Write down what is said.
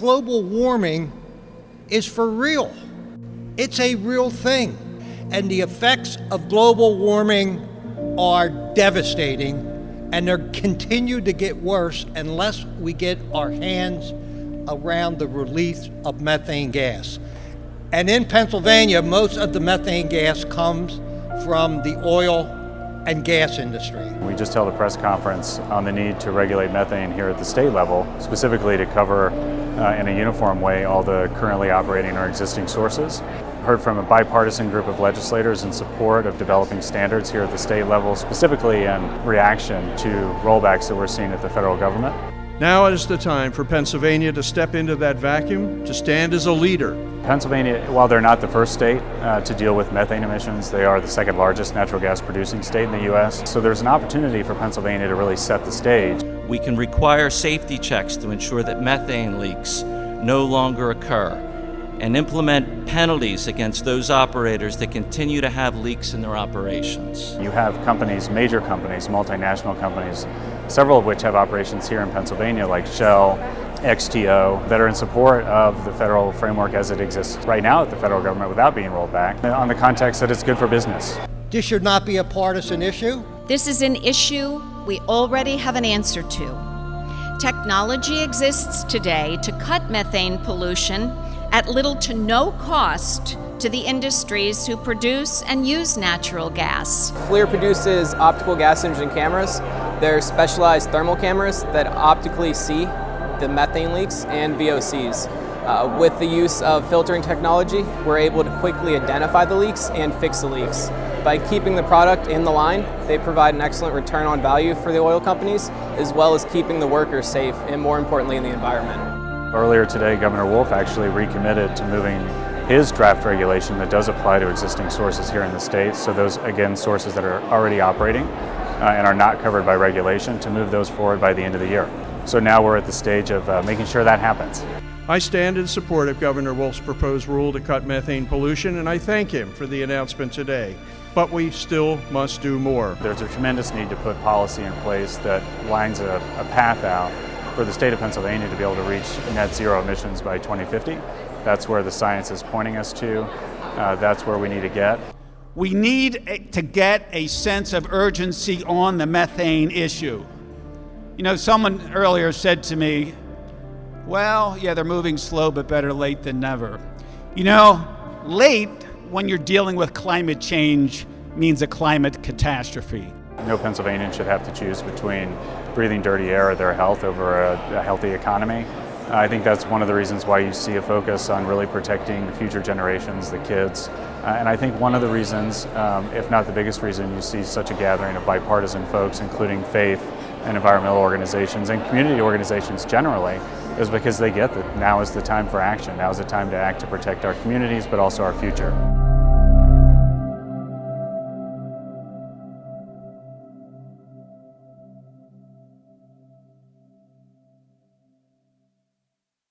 global warming is for real. It's a real thing. And the effects of global warming are devastating, and they'll continue to get worse unless we get our hands around the release of methane gas. And in Pennsylvania, most of the methane gas comes from the oil and gas industry. We just held a press conference on the need to regulate methane here at the state level, specifically to cover in a uniform way all the currently operating or existing sources. Heard from a bipartisan group of legislators in support of developing standards here at the state level, specifically in reaction to rollbacks that we're seeing at the federal government. Now is the time for Pennsylvania to step into that vacuum, to stand as a leader. Pennsylvania, while they're not the first state to deal with methane emissions, they are the second largest natural gas producing state in the U.S. So there's an opportunity for Pennsylvania to really set the stage. We can require safety checks to ensure that methane leaks no longer occur, and implement penalties against those operators that continue to have leaks in their operations. You have companies, major companies, multinational companies, several of which have operations here in Pennsylvania, like Shell, XTO, that are in support of the federal framework as it exists right now at the federal government without being rolled back, on the context that it's good for business. This should not be a partisan issue. This is an issue we already have an answer to. Technology exists today to cut methane pollution at little to no cost to the industries who produce and use natural gas. FLIR produces optical gas imaging cameras. They're specialized thermal cameras that optically see the methane leaks and VOCs. With the use of filtering technology, we're able to quickly identify the leaks and fix the leaks. By keeping the product in the line, they provide an excellent return on value for the oil companies, as well as keeping the workers safe and, more importantly, in the environment. Earlier today, Governor Wolf actually recommitted to moving his draft regulation that does apply to existing sources here in the state. So those, again, sources that are already operating and are not covered by regulation, to move those forward by the end of the year. So now we're at the stage of making sure that happens. I stand in support of Governor Wolf's proposed rule to cut methane pollution, and I thank him for the announcement today. But we still must do more. There's a tremendous need to put policy in place that lines a path out for the state of Pennsylvania to be able to reach net zero emissions by 2050. That's where the science is pointing us to. That's where we need to get. We need to get a sense of urgency on the methane issue. You know, someone earlier said to me, well, yeah, they're moving slow, but better late than never. You know, late when you're dealing with climate change means a climate catastrophe. No Pennsylvanian should have to choose between breathing dirty air or their health over a healthy economy. I think that's one of the reasons why you see a focus on really protecting the future generations, the kids. And I think one of the reasons, if not the biggest reason, you see such a gathering of bipartisan folks, including faith and environmental organizations and community organizations generally, is because they get that now is the time for action. Now is the time to act to protect our communities, but also our future.